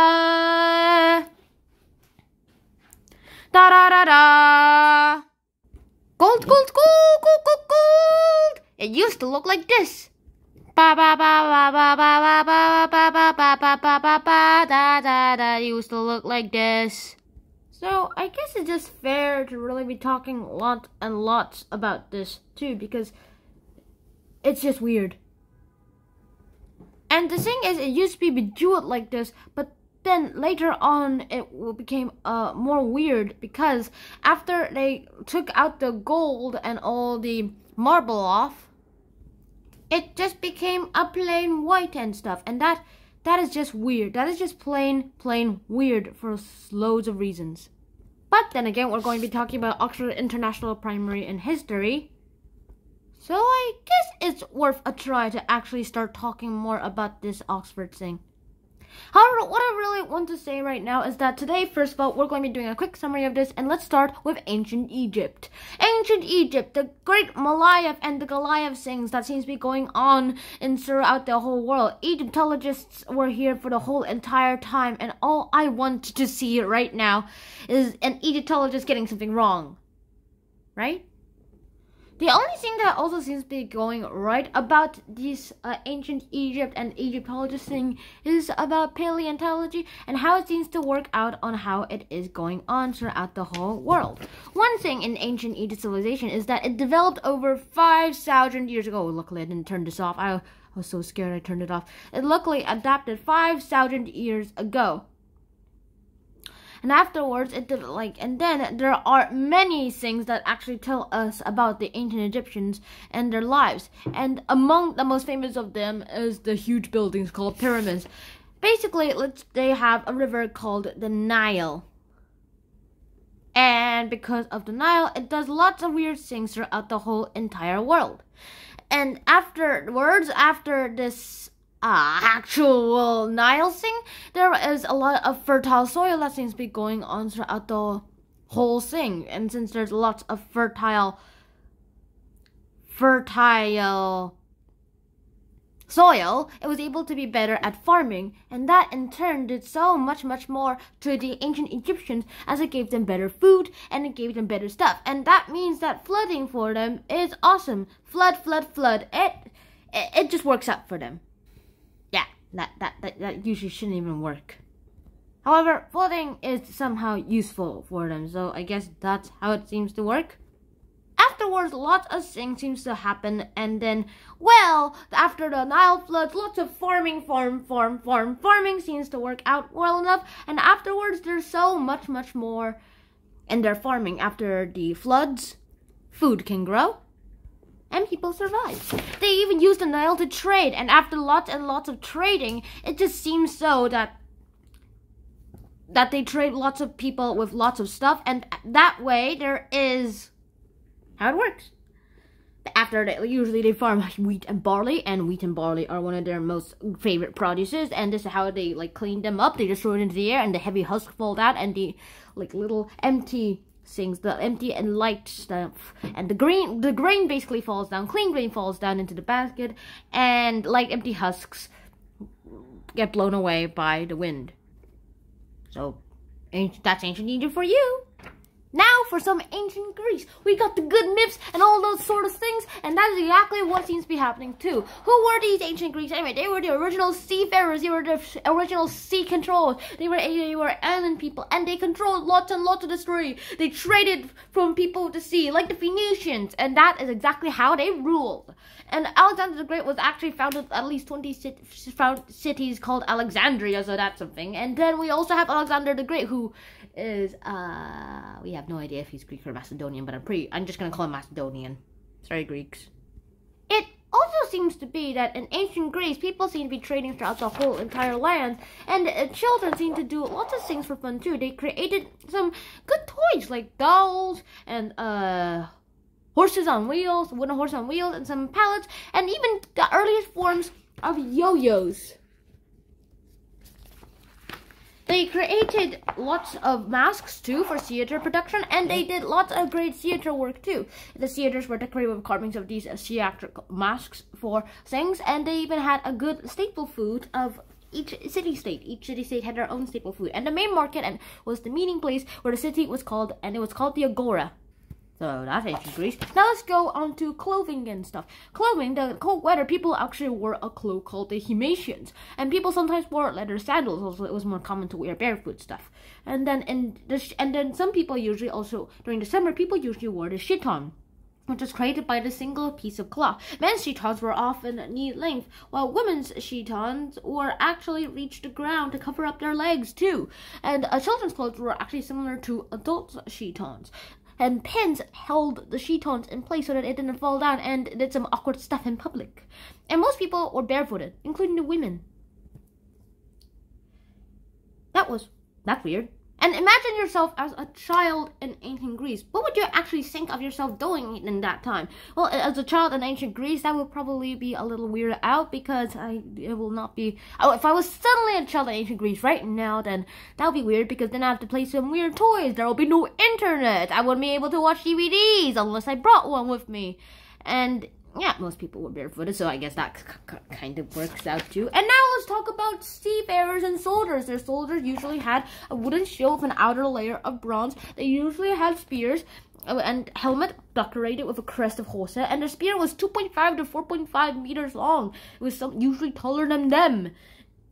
da. Da da da da. Gold, gold, gold, gold, gold, gold. It used to look like this. Ba ba ba ba ba ba ba ba ba ba ba ba ba ba da da da. It used to look like this. So I guess it's just fair to really be talking lots and lots about this too, because it's just weird. And the thing is, it used to be bejeweled like this, but then later on it became more weird, because after they took out the gold and all the marble off, it just became a plain white and stuff, and that is just weird. That is just plain weird for loads of reasons. But then again, we're going to be talking about Oxford International Primary in history, so I guess it's worth a try to actually start talking more about this Oxford thing. However, what I really want to say right now is that today, first of all, we're going to be doing a quick summary of this, and let's start with ancient Egypt. Ancient Egypt, the great Goliath and the Goliath things that seems to be going on throughout the whole world. Egyptologists were here for the whole entire time, and all I want to see right now is an Egyptologist getting something wrong. Right? The only thing that also seems to be going right about this ancient Egypt and Egyptologist thing is about paleontology and how it seems to work out on how it is going on throughout the whole world. One thing in ancient Egypt civilization is that it developed over 5,000 years ago. Luckily, I didn't turn this off. I was so scared I turned it off. It luckily adapted 5,000 years ago. And afterwards, and then there are many things that actually tell us about the ancient Egyptians and their lives. And among the most famous of them is the huge buildings called pyramids. Basically, they have a river called the Nile. And because of the Nile, it does lots of weird things throughout the whole entire world. And afterwards, after this actual Nile thing, there is a lot of fertile soil that seems to be going on throughout the whole thing. And since there's lots of fertile soil, it was able to be better at farming, and that in turn did so much more to the ancient Egyptians, as it gave them better food and it gave them better stuff. And that means that flooding for them is awesome. Flood. It just works out for them. That usually shouldn't even work. However, flooding is somehow useful for them, so I guess that's how it seems to work. Afterwards, lots of things seems to happen, and then, well, after the Nile floods, lots of farming seems to work out well enough, and afterwards, there's so much more in their farming. After the floods, food can grow, and people survive. They even used the Nile to trade, and after lots and lots of trading, it just seems so that they trade lots of people with lots of stuff, and that way there is how it works. After that, usually they farm wheat and barley are one of their most favorite produces, and this is how they clean them up. They just throw it into the air, and the heavy husk falls out, and the little empty things, the empty and light stuff, and the grain basically falls down. Clean grain falls down into the basket, and light empty husks get blown away by the wind. So that's ancient Egypt for you. Now for some ancient Greece. We got the good myths and all those sort of things, and that is exactly what seems to be happening too. Who were these ancient Greeks anyway? They were the original seafarers. They were the original sea controllers. They were island people, and they controlled lots and lots of the sea. They traded from people to sea, like the Phoenicians, and that is exactly how they ruled. And Alexander the Great was actually founded at least 20 cities called Alexandria, so that's something. And then we also have Alexander the Great, who is we have no idea if he's Greek or Macedonian, but I'm just gonna call him Macedonian. Sorry, Greeks. It also seems to be that in ancient Greece, people seem to be trading throughout the whole entire land, and children seem to do lots of things for fun too. They created some good toys like dolls and horses on wheels, wooden horse on wheels, and some pallets, and even the earliest forms of yo-yos. They created lots of masks too for theater production, and they did lots of great theater work too. The theaters were decorated with carvings of these theatrical masks for things, and they even had a good staple food of each city-state had their own staple food, and the main market and was the meeting place where the city was called, and it was called the Agora. So that's ancient Greece. Now let's go on to clothing and stuff. Clothing, the cold weather, people actually wore a cloak called the Himatians. And people sometimes wore leather sandals, also it was more common to wear barefoot stuff. And then some people usually also, during the summer, people usually wore the chiton, which was created by the single piece of cloth. Men's chitons were often knee length, while women's chitons were actually reached the ground to cover up their legs too. And children's clothes were actually similar to adults' chitons. And pins held the chitons in place so that it didn't fall down and did some awkward stuff in public. And most people were barefooted, including the women. That's weird. And imagine yourself as a child in ancient Greece. What would you actually think of yourself doing in that time? Well, as a child in ancient Greece, that would probably be a little weird out because it will not be... Oh, if I was suddenly a child in ancient Greece right now, then that would be weird because then I have to play some weird toys. There will be no internet. I wouldn't be able to watch DVDs unless I brought one with me. And... yeah, most people were barefooted, so I guess that kind of works out too. And now let's talk about seafarers and soldiers. Their soldiers usually had a wooden shield with an outer layer of bronze. They usually had spears and helmet decorated with a crest of horsehead, and their spear was 2.5 to 4.5 meters long. It was usually taller than them.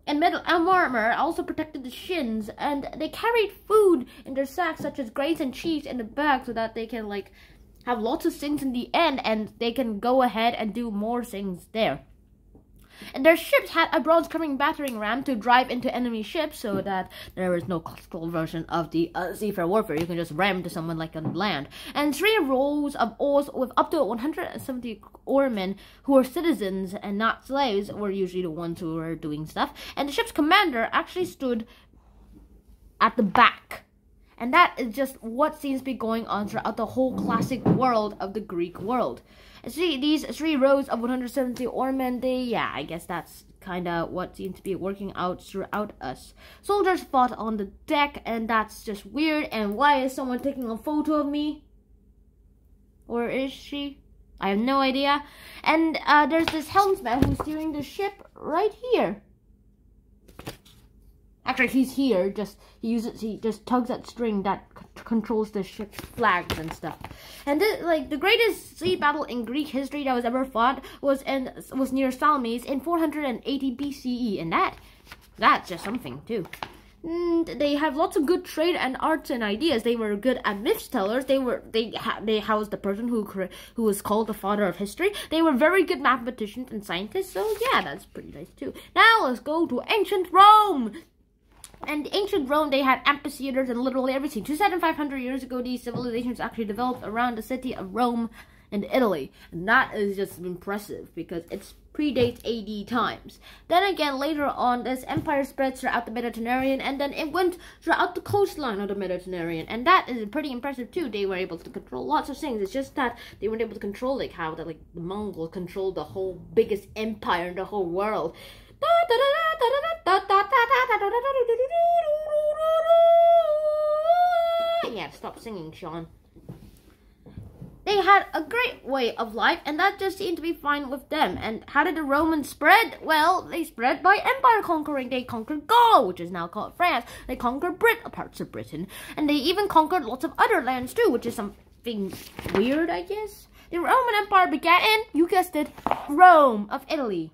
And metal armor also protected the shins, and they carried food in their sacks, such as grains and cheese, in the bag so that they can, like, have lots of things in the end, and they can go ahead and do more things there. And their ships had a bronze covering battering ram to drive into enemy ships so that there is no classical version of the seafarer warfare. You can just ram into someone like on land. And 3 rows of oars with up to 170 oarmen who were citizens and not slaves were usually the ones who were doing stuff. And the ship's commander actually stood at the back. And that is just what seems to be going on throughout the whole classic world of the Greek world. And see, these 3 rows of 170 oarmen, I guess that's kind of what seems to be working out throughout us. Soldiers fought on the deck, and that's just weird. And why is someone taking a photo of me? Or is she? I have no idea. And there's this helmsman who's steering the ship right here. Actually, he's here. He just tugs that string that controls the ship's flags and stuff. And this, like, the greatest sea battle in Greek history that was ever fought was near Salamis in 480 BCE, and that's just something too. And they have lots of good trade and arts and ideas. They were good at myth tellers. They housed the person who was called the father of history. They were very good mathematicians and scientists. So yeah, that's pretty nice too. Now let's go to ancient Rome. And ancient Rome, they had amphitheaters and literally everything. 2,500 years ago, these civilizations actually developed around the city of Rome in Italy. And that is just impressive because it predates AD times. Then again, later on, this empire spread throughout the Mediterranean, and then it went throughout the coastline of the Mediterranean. And that is pretty impressive too. They were able to control lots of things. It's just that they weren't able to control like how the Mongols controlled the whole biggest empire in the whole world. Yeah, stop singing, Sean. They had a great way of life, and that just seemed to be fine with them. And how did the Romans spread? Well, they spread by empire conquering. They conquered Gaul, which is now called France. They conquered parts of Britain. And they even conquered lots of other lands too, which is something weird, I guess. The Roman Empire began in, you guessed it, Rome of Italy.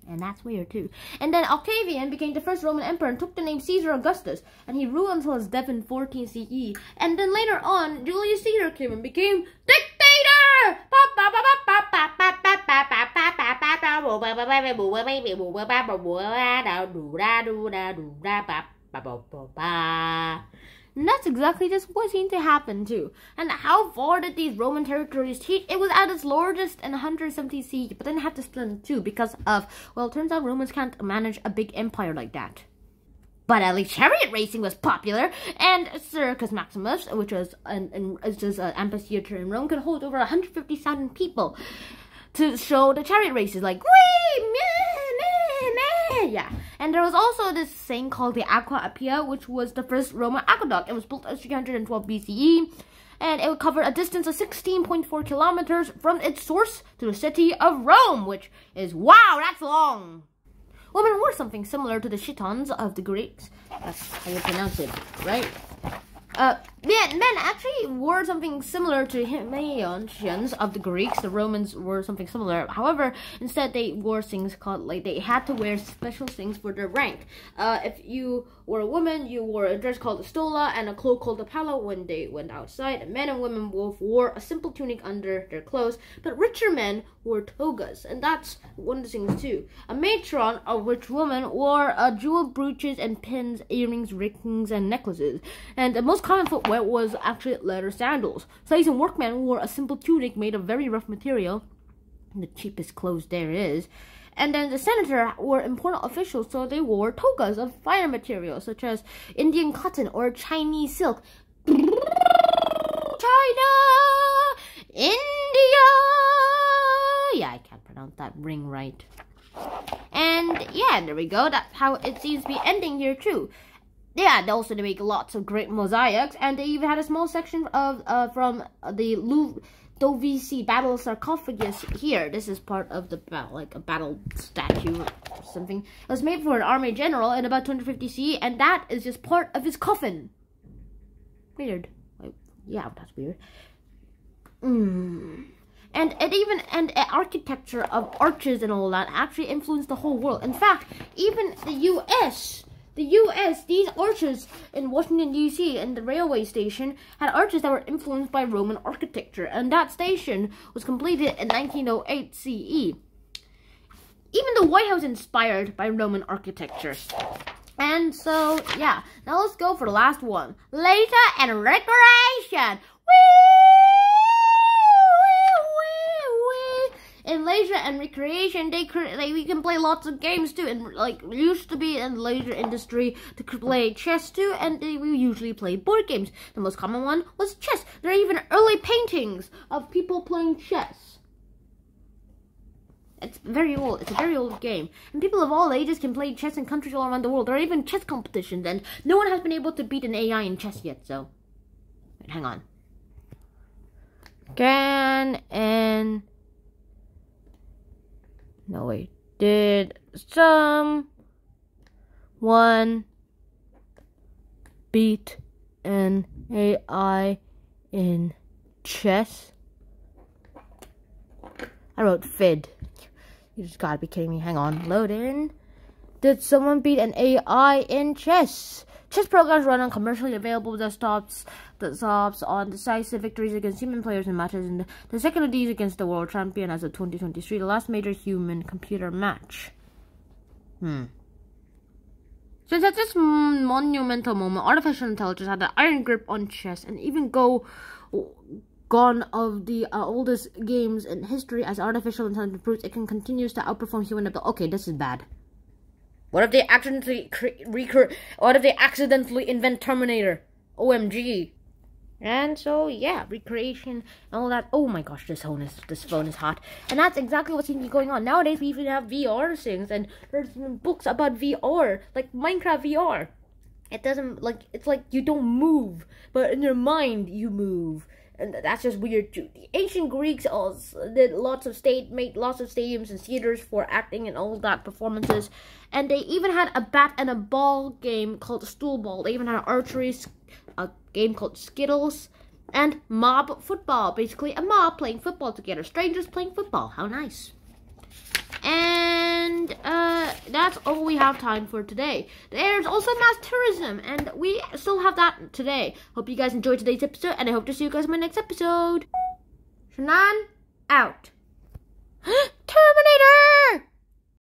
And that's weird too. And then Octavian became the first Roman emperor and took the name Caesar Augustus. And he ruled until his death in 14 CE. And then later on, Julius Caesar came and became dictator! And that's exactly just what seemed to happen too. And how far did these Roman territories reach? It was at its largest in 170 CE, but then it had to split in two because of, well, it turns out Romans can't manage a big empire like that. But at least chariot racing was popular, and Circus Maximus, which was an amphitheater in Rome, could hold over 150,000 people to show the chariot races, like, whee, meh, meh, meh. Yeah. And there was also this thing called the Aqua Appia, which was the first Roman aqueduct. It was built in 312 BCE, and it would cover a distance of 16.4 kilometers from its source to the city of Rome, which is, wow, that's long. women wore something similar to the chitons of the Greeks. That's how you pronounce it, right? Men actually wore something similar to himaions of the Greeks. The Romans wore something similar. However, instead they wore things called, like, they had to wear special things for their rank. If you were a woman, you wore a dress called a stola and a cloak called a palla when they went outside. Men and women both wore a simple tunic under their clothes, but richer men wore togas, and that's one of the things too. A matron, a rich woman, wore jeweled brooches and pins, earrings, rings, and necklaces. And the most common footwear was actually leather sandals. Slaves and workmen wore a simple tunic made of very rough material, the cheapest clothes there is. And then the senator were important officials, so they wore togas of finer materials, such as Indian cotton or Chinese silk. China, India. Yeah, I can't pronounce that ring right. And yeah, there we go. That's how it seems to be ending here too. Yeah, also they make lots of great mosaics, and they even had a small section of from the Ludovici battle sarcophagus here. This is part of the battle, like a battle statue or something. It was made for an army general in about 250 CE, and that is just part of his coffin. Weird. Like, yeah, that's weird. And architecture of arches and all that actually influenced the whole world. In fact, even the U.S., these arches in Washington, D.C. and the railway station had arches that were influenced by Roman architecture, and that station was completed in 1908 CE. Even the White House inspired by Roman architecture. And so, yeah, now let's go for the last one. Leisure and recreation. In leisure and recreation, we can play lots of games too. And like, used to be in the leisure industry to play chess too, and we usually play board games. The most common one was chess. There are even early paintings of people playing chess. It's very old. It's a very old game. And people of all ages can play chess in countries all around the world. There are even chess competitions, and no one has been able to beat an AI in chess yet, so... Wait, hang on. No, wait. Did someone beat an AI in chess? I wrote FID. You just gotta be kidding me. Hang on. Load in. Did someone beat an AI in chess? Chess programs run on commercially available desktops on decisive victories against human players in matches, and the second of these against the world champion as of 2023, the last major human-computer match. Since at this monumental moment, artificial intelligence had the iron grip on chess, and even gone of the oldest games in history, as artificial intelligence proves it can continues to outperform human ability. Okay, this is bad. What if they accidentally invent Terminator? OMG. And so, yeah, recreation and all that. Oh my gosh, this phone is hot. And that's exactly what seems to be going on. Nowadays, we even have VR things, and there's even books about VR, like Minecraft VR. It doesn't, like, it's like you don't move, but in your mind, you move. And that's just weird too. The ancient Greeks also did made lots of stadiums and theaters for acting and all that performances. And they even had a bat and a ball game called stool ball. They even had an archery game called Skittles, and mob football. Basically, a mob playing football together. Strangers playing football. How nice. And that's all we have time for today. There's also mass tourism, and we still have that today. Hope you guys enjoyed today's episode, and I hope to see you guys in my next episode. Shannon, out.